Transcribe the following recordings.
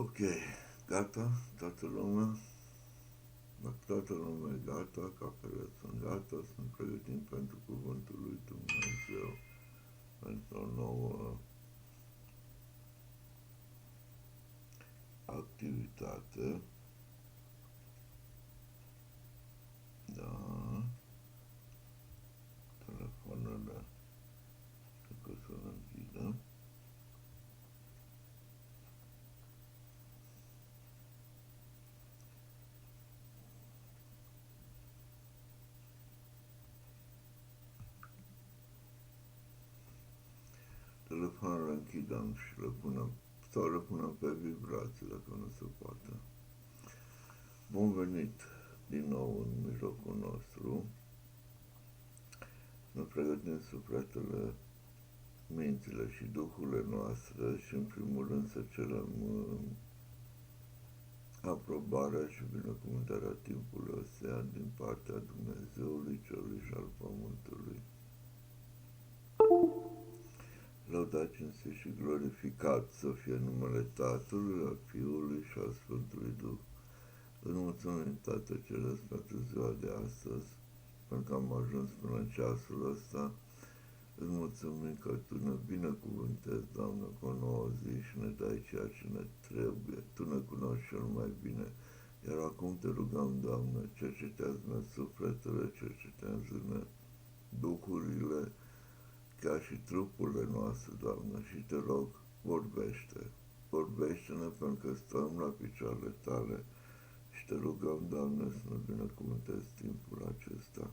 Ok, gata, toată lumea? Dacă toată lumea e gata, capele sunt gata, sunt pregătim pentru Cuvântul lui Dumnezeu, pentru o nouă activitate. Da, telefoanele, cred că să le închidem. Telefoanele închidem și le punem, sau le punem pe vibrație, dacă nu se poate. Bun venit din nou în mijlocul nostru. Ne pregătim sufletele, mințile și duhurile noastre și în primul rând să cerem aprobarea și binecuvântarea timpului ăsta din partea Dumnezeului Celui și al Pământului. Lăudat, cinstit și glorificat să fie numele Tatălui, al Fiului și al Sfântului Duh. Îți mulțumim, Tată Ceresc, pentru ziua de astăzi, pentru că am ajuns până în ceasul ăsta. Îți mulțumim că Tu ne binecuvântezi, Doamne, cu o nouă zi și ne dai ceea ce ne trebuie. Tu ne cunoști cel mai bine. Iar acum te rugăm, Doamne, cercetează-ne sufletele, cercetează-ne duhurile, ca și trupurile noastre, Doamne, și te rog, vorbește. Vorbește-ne pentru că stăm la picioarele Tale și te rugăm, Doamne, să ne binecuvântezi timpul acesta.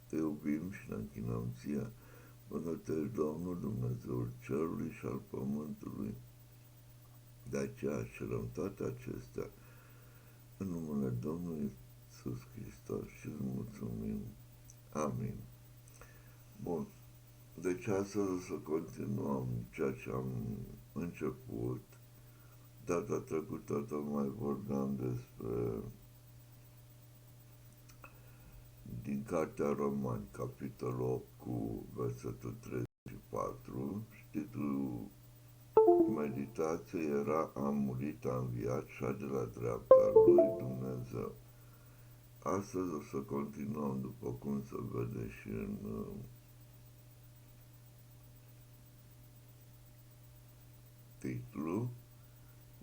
Te iubim și ne închinăm Ție, pentru că Tu ești Domnul Dumnezeul Cerului și al Pământului. De aceea cerem toate acestea în numele Domnului Iisus Hristos și îți mulțumim. Amin. Bun. Deci astăzi o să continuăm ceea ce am început. Data trecută mai vorbeam despre din Cartea Romani, capitolul 8 cu versetul 34, și titlul meditației era Am murit, am înviat și de la dreapta lui Dumnezeu. Astăzi o să continuăm, după cum se vede și în titlu,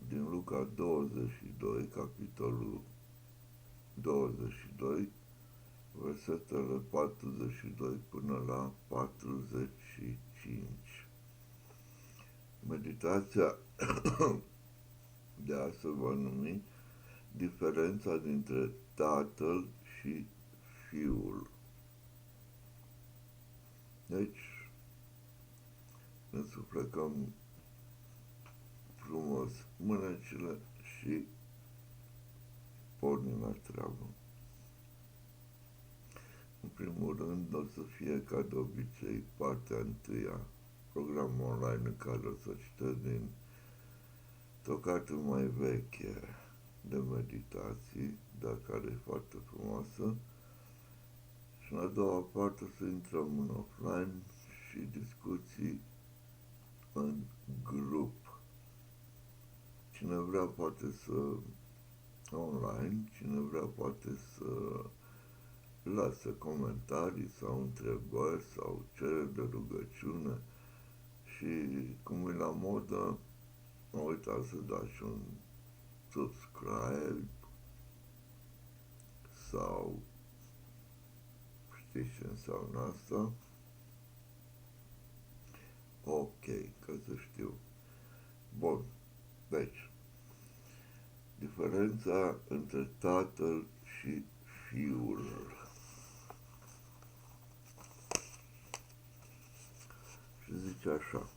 din Luca 22, capitolul 22, versetele 42 până la 45. Meditația de astăzi va numi diferența dintre Tatăl și Fiul. Deci, ne suflecăm frumos mânecile și pornim la treabă. În primul rând, o să fie, ca de obicei, partea întâia, programul online în care o să citesc din o carte mai veche de meditații, dar care e foarte frumoasă. Și în a doua parte o să intrăm în offline și discuții în grup. Cine vrea poate să online, cine vrea poate să lasă comentarii sau întrebări sau cereri de rugăciune și cum e la modă, mă uitat să dați un subscribe sau știți ce înseamnă asta? Ok, ca să știu. Bun, deci, diferența între Tatăl și Fiul. Și zice așa: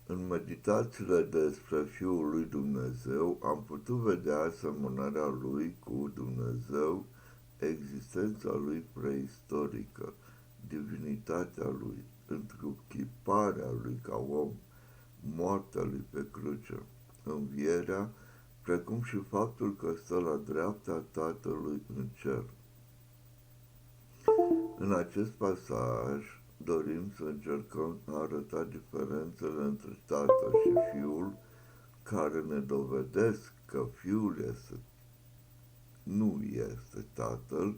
în meditațiile despre Fiul lui Dumnezeu am putut vedea asemănarea lui cu Dumnezeu, existența lui preistorică, divinitatea lui, întruchiparea lui ca om, moartea lui pe cruce, învierea, precum și faptul că stă la dreapta Tatălui în cer. În acest pasaj dorim să încercăm a arăta diferențele între Tatăl și Fiul care ne dovedesc că Fiul nu este Tatăl,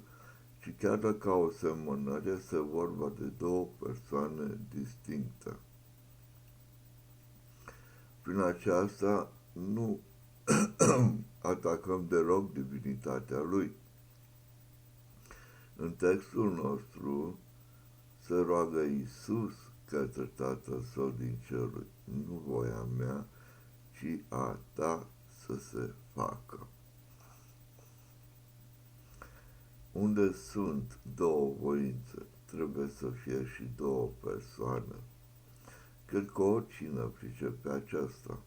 ci chiar dacă au o semănare, este vorba de două persoane distincte. Prin aceasta nu atacăm deloc divinitatea Lui. În textul nostru se roagă Iisus către Tatăl Său din ceruri, nu voia mea, ci a ta să se facă. Unde sunt două voințe, trebuie să fie și două persoane. Cred că oricine pricepe aceasta.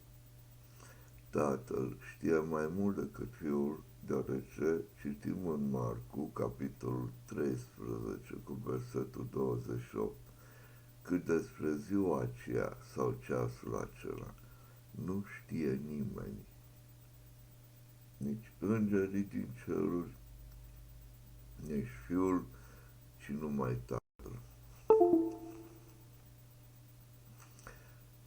Tatăl știe mai mult decât Fiul, deoarece citim în Marcu, capitolul 13, cu versetul 28, cât despre ziua aceea sau ceasul acela nu știe nimeni, nici îngerii din ceruri, nici Fiul, ci numai Tatăl.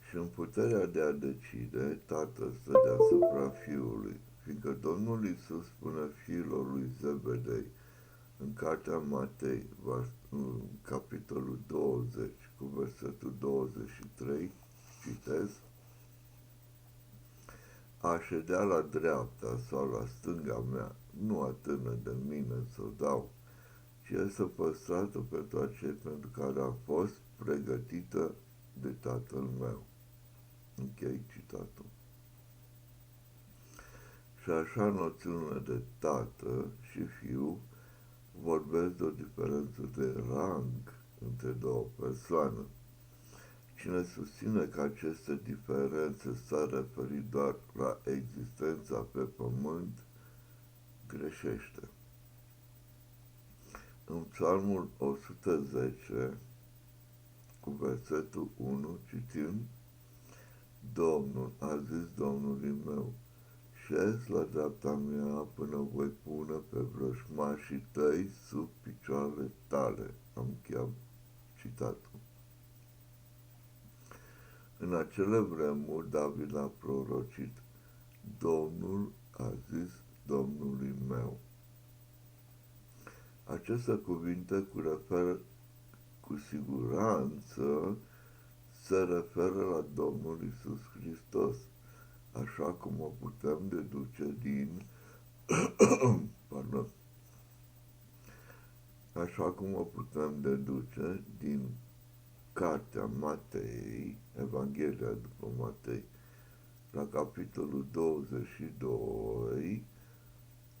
Și în puterea de a decide, Tatăl stă deasupra Fiului, fiindcă Domnul Iisus spune fiilor lui Zebedei, în cartea Matei, capitolul 20, cu versetul 23, citez: a ședea la dreapta sau la stânga mea, nu atârnă de mine să o dau, ci este păstrată pentru acei pentru care a fost pregătită de Tatăl meu. Închei citatul. Și așa noțiunile de tată și fiu vorbesc de o diferență de rang între două persoane. Cine susține că aceste diferențe s-ar referi doar la existența pe pământ, greșește. În Psalmul 110, cu versetul 1, citim: Domnul a zis Domnului meu, șezi la dreapta mea până voi pune pe vrăjmașii tăi sub picioarele tale. Am încheiat citatul. În acele vremuri, David a prorocit: Domnul a zis Domnului meu. Aceste cuvinte cu siguranță se referă la Domnul Iisus Hristos, așa cum o putem deduce din așa cum o putem deduce din cartea Matei, Evanghelia după Matei, la capitolul 22,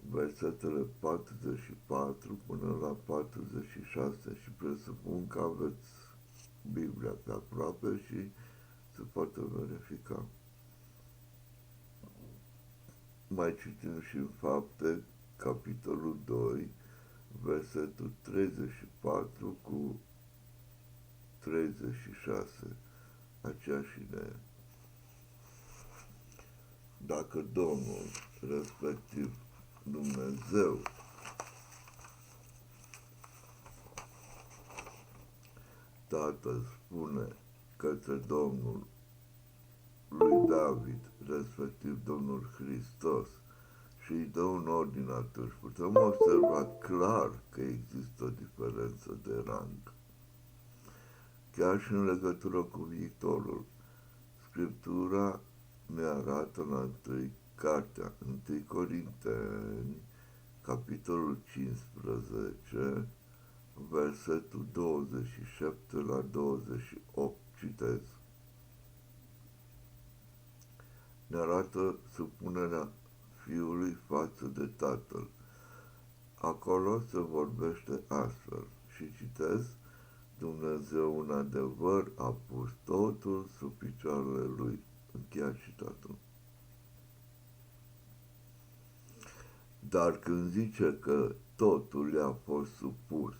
versetele 44 până la 46, și presupun că aveți Biblia pe aproape și se poate verifica. Mai citim și în Fapte, capitolul 2, versetul 34 cu 36, aceeași idee. Dacă Domnul, respectiv Dumnezeu, Tatăl, spune către Domnul lui David, respectiv Domnul Hristos, și îi dă un ordin, atunci putem observa clar că există o diferență de rang. Chiar și în legătură cu viitorul, Scriptura ne arată la cartea 1 Corinteni, capitolul 15, versetul 27 la 28, citez. Ne arată supunerea Fiului față de Tatăl. Acolo se vorbește astfel și citez: Dumnezeu în adevăr a pus totul sub picioarele Lui. Încheia citatul. Dar când zice că totul i-a fost supus,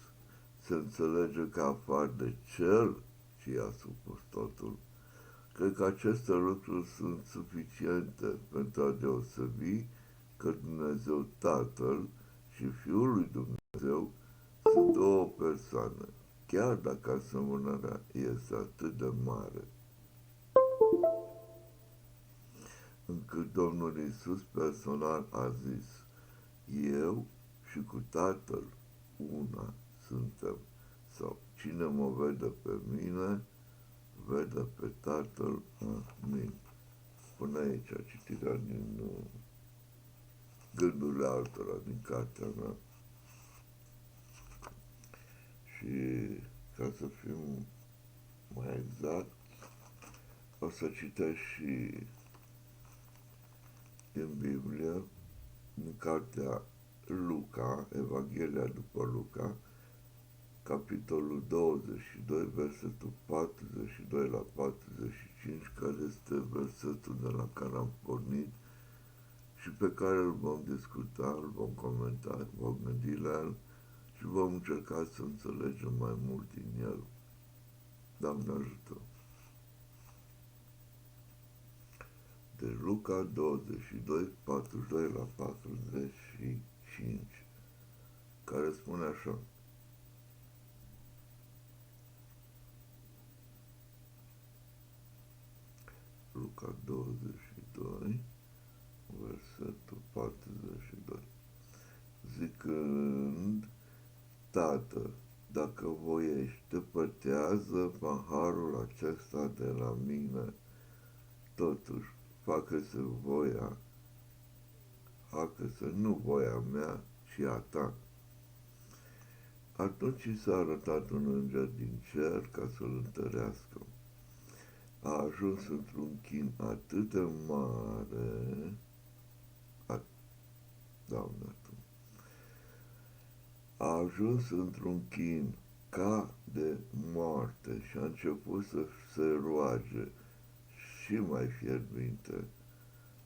se înțelege că afară de Cel ce i-a supus totul. Cred că aceste lucruri sunt suficiente pentru a deosebi că Dumnezeu Tatăl și Fiul lui Dumnezeu sunt două persoane, chiar dacă asemănarea este atât de mare. încât Domnul Iisus personal a zis: eu și cu Tatăl una suntem. Sau cine mă vede pe mine, vede pe Tatăl. Amin. Până aici citirea din gândurile altora din cartea mea. Și ca să fim mai exact, o să citesc și din Biblie, din cartea Luca, Evanghelia după Luca, capitolul 22, versetul 42 la 45, care este versetul de la care am pornit și pe care îl vom discuta, îl vom comenta, vom gândi la el și vom încerca să înțelegem mai mult din el. Doamne ajută! De Luca 22, 42 la 45, care spune așa: Luca 22, versetul 42, zicând: Tată, dacă voiești, depărtează paharul acesta de la mine, totuși, facă-se voia, facă-se nu voia mea, ci a ta. Atunci i s-a arătat un înger din cer ca să-l întărească. A ajuns într-un chin atât de mare, Doamne, a ajuns într-un chin ca de moarte și a început să se roage și mai fierbinte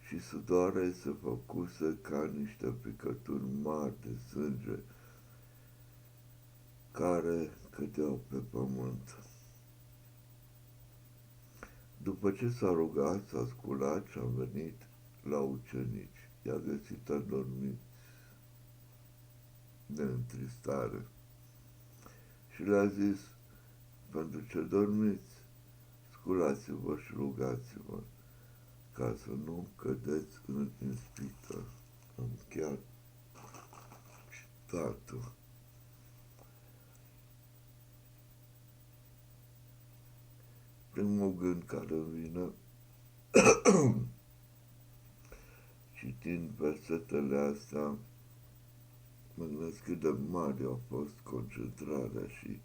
și sudoarea se făcuse ca niște picături mari de sânge care cădeau pe pământ. După ce s-a rugat, s-a sculat și a venit la ucenici. I-a găsit adormiți de întristare și le-a zis: pentru ce dormiți? Sculați-vă și rugați-vă ca să nu cădeți în ispită. Am chiar citatul. Primul gând care îmi vine citind versetele astea, mă gândesc cât de mare a fost concentrarea și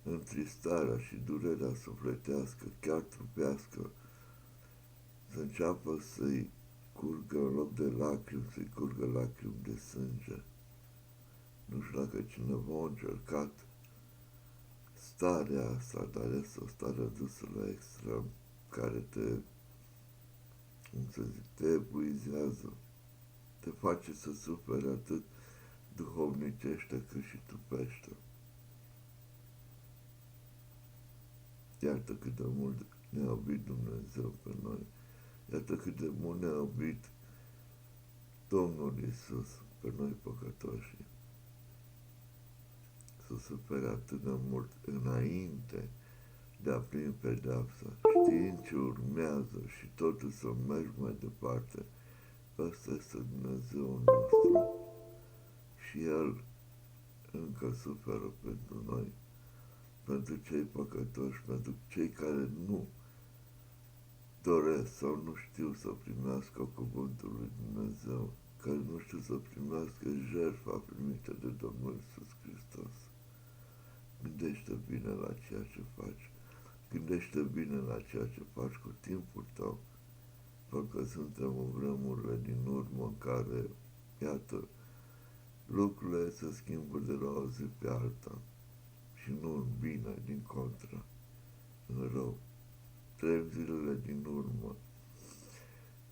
întristarea și durerea sufletească, chiar trupească, să înceapă să-i curgă în loc de lacrimi, să-i curgă lacrimi de sânge. Nu știu dacă cineva a încercat starea asta, dar este o stare dusă la extrem, care te, cum să zic, te epuizează, te face să suferi atât duhovnicește cât și trupește. Iată cât de mult ne-a iubit Dumnezeu pe noi. Iată cât de mult ne-a iubit Domnul Iisus pe noi păcătoși. Să suferi atât de mult înainte de a primi pedeapsa, știind ce urmează și totuși să mergi mai departe. Ăsta este Dumnezeul nostru și El încă suferă pentru noi, pentru cei păcătoși, pentru cei care nu doresc sau nu știu să primească cuvântul lui Dumnezeu, care nu știu să primească jertfa primită de Domnul Iisus Hristos. Gândește bine la ceea ce faci. Gândește bine la ceea ce faci cu timpul tău, pentru că suntem în vremurile din urmă în care, iată, lucrurile se schimbă de la o zi pe alta și nu în bine, din contră, în rău. Trec zilele din urmă,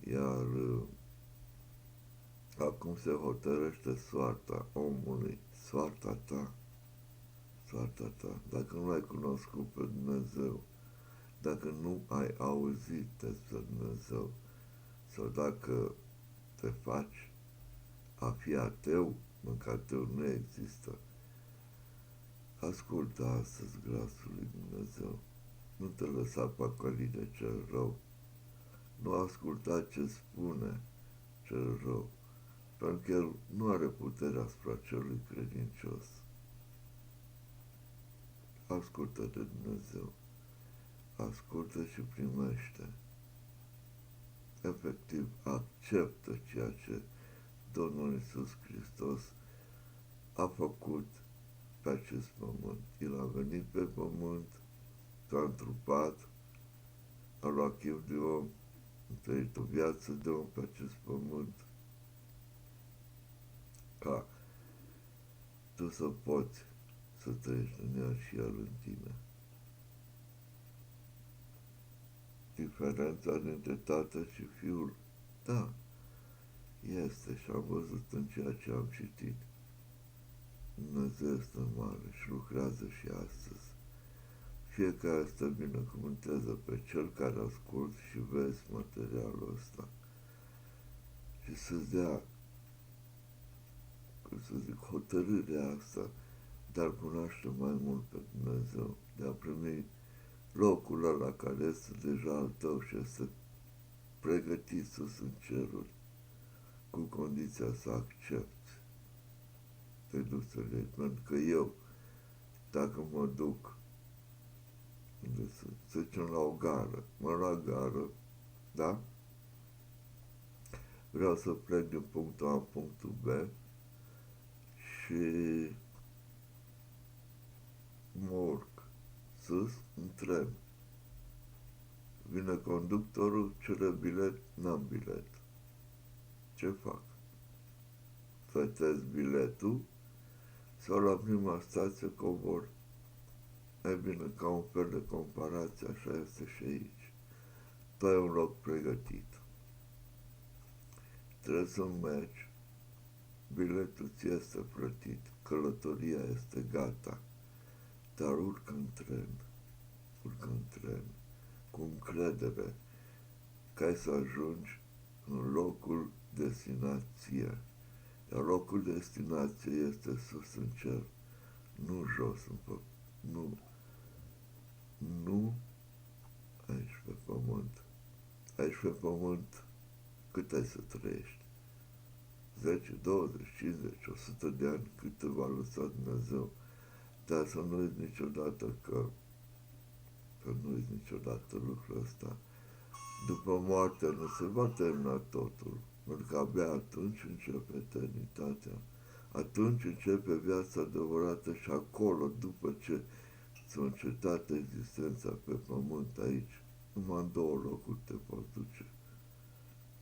iar acum se hotărăște soarta omului, soarta ta, soarta ta. Dacă nu l-ai cunoscut pe Dumnezeu, dacă nu ai auzit despre Dumnezeu, sau dacă te faci a fi ateu, măcar ateu nu există, ascultă astăzi glasul lui Dumnezeu. Nu te lăsa păcălit de cel rău. nu asculta ce spune cel rău, pentru că el nu are putere asupra celui credincios. Ascultă de Dumnezeu, ascultă și primește. Efectiv, acceptă ceea ce Domnul Iisus Hristos a făcut pe acest pământ. El a venit pe pământ, s-a întrupat, a luat chip de om, a trăit o viață de om pe acest pământ, ca tu să poți să trăiești în ea și el în tine. Diferența dintre Tatăl și Fiul, da, este și am văzut în ceea ce am citit. Dumnezeu este mare și lucrează și astăzi. Fiecare să binecuvântează pe cel care ascult și vezi materialul ăsta și să-ți dea, cum să zic, hotărârea asta de a-L cunoaște mai mult pe Dumnezeu, de a primi locul ăla care este deja al tău și este pregătit sus în ceruri, cu condiția să accepti. Te duci să le pentru că eu, dacă mă duc, să zicem la o gară, la gară, da? Vreau să plec din punctul A în punctul B și mă urc sus în tren. Vine conductorul, cere bilet, n-am bilet. Ce fac? Plătesc biletul sau la prima stație cobor? E bine, ca un fel de comparație, așa este și aici. Tu ai un loc pregătit. Trebuie să mergi, biletul ți este plătit, călătoria este gata, dar urcă în tren, cu încredere, ca să ajungi în locul destinație. Iar locul destinație este sus în cer, nu jos în pământ, nu aici pe pământ. Aici pe pământ cât ai să trăiești? 10, 20, 50, 100 de ani, cât te va lăsa Dumnezeu. Dar să nu uiți niciodată lucrul ăsta. După moarte nu se va termina totul, pentru că abia atunci începe eternitatea. Atunci începe viața adevărată și acolo, după ce ți-a încetat existența pe pământ aici, numai în două locuri te poți duce.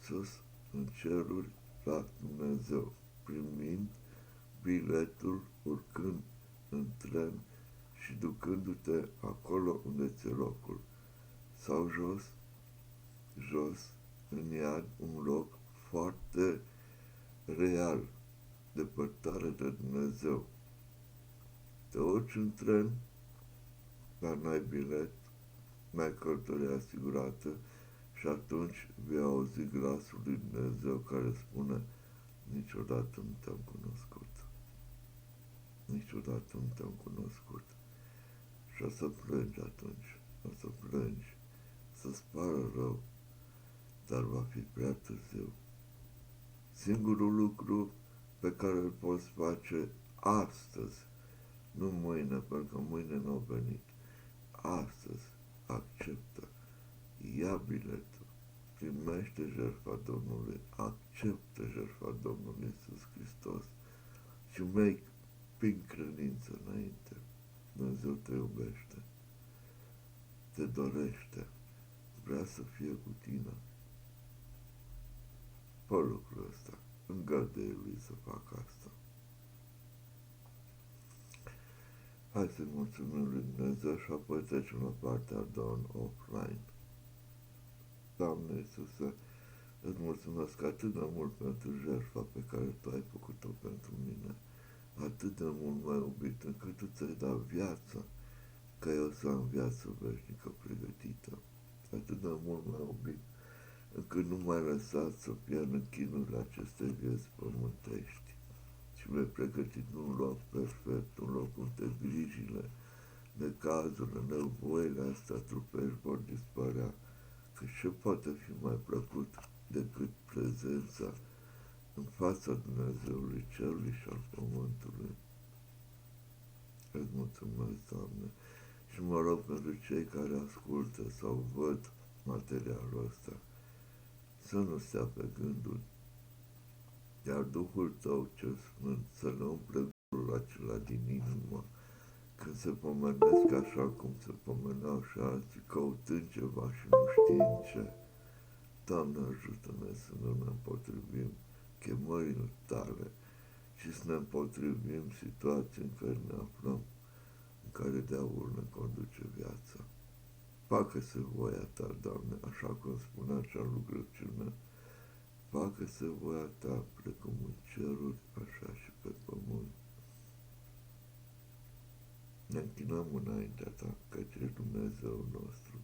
Sus, în ceruri, la Dumnezeu, primind biletul, urcând în tren și ducându-te acolo unde ți-e locul. Sau jos, în iad, un loc foarte real, depărtare de Dumnezeu. Te urci în tren, dar n-ai bilet, n-ai călătorie asigurată și atunci vei auzi glasul lui Dumnezeu care spune: niciodată nu te-am cunoscut. Niciodată nu te-am cunoscut. Și o să plângi atunci, o să plângi, să-ți pară rău, dar va fi prea târziu. Singurul lucru pe care îl poți face astăzi, nu mâine, pentru că mâine nu au venit, astăzi, acceptă, ia biletul, primește jertfa Domnului, acceptă jertfa Domnului Iisus Hristos și mergi prin credință înainte. Dumnezeu te iubește, te dorește, vrea să fie cu tine. Fă lucrul ăsta, îngăduie lui să facă asta. Hai să-i mulțumim lui Dumnezeu și apoi trecem la partea a doua în offline. Doamne Iisuse, îți mulțumesc atât de mult pentru jertfa pe care Tu ai făcut-o pentru mine, atât de mult m-ai iubit încât Tu ți-ai dat viața, ca eu să am viață veșnică pregătită. Atât de mult m-ai iubit încât nu m-ai lăsat să pierd în chinurile acestei vieți pământești și mi-ai pregătit un loc perfect, un loc unde grijile, necazurile, nevoile astea trupești vor dispărea, că Ce poate fi mai plăcut decât prezența în fața Dumnezeului Cerului și al Pământului? Îți mulțumesc, Doamne, și mă rog pentru cei care ascultă sau văd materialul ăsta, să nu stea pe gânduri, iar Duhul Tău cel Sfânt să le umple gândul acela din inimă, când se pomenesc așa cum se pomeneau și alții, căutând ceva și nu știind ce. Doamne, ajută-ne să nu ne împotrivim chemărilor Tale și să ne împotrivim situații în care ne aflăm, în care diavolul ne conduce viața. Facă-se voia Ta, Doamne, așa cum spunea cea rugăciune, facă-se voia Ta, precum în ceruri, așa și pe pământ. Ne închinăm înaintea Ta, căci ești Dumnezeul nostru,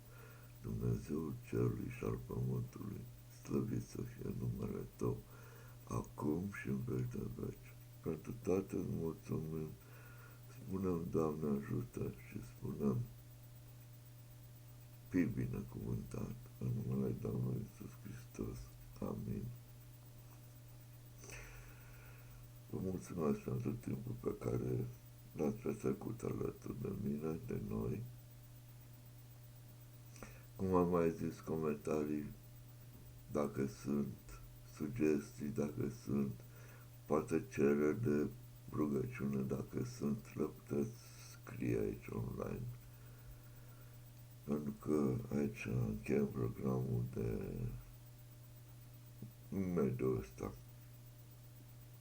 Dumnezeul cerului și al pământului, slăvit să fie numele Tău, acum și în veci de veci. Pentru toate îți mulțumim, spunem, Doamne, ajută și spunem, fii binecuvântat, în numele Domnului Iisus Hristos. Amin. Vă mulțumesc pentru timpul pe care l-ați petrecut alături de mine, de noi. Cum am mai zis, comentarii, dacă sunt, sugestii, dacă sunt, poate cereri de rugăciune, dacă sunt, le puteți scrie aici online. Pentru că aici încheiem programul de mediul ăsta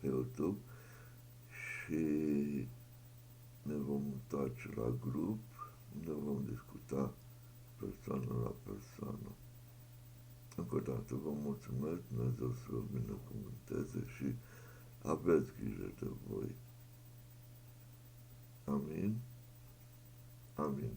pe YouTube și ne vom întoarce la grup, ne vom discuta persoană la persoană. Încă o dată vă mulțumesc, Dumnezeu să vă binecuvânteze și aveți grijă de voi. Amin. Amin.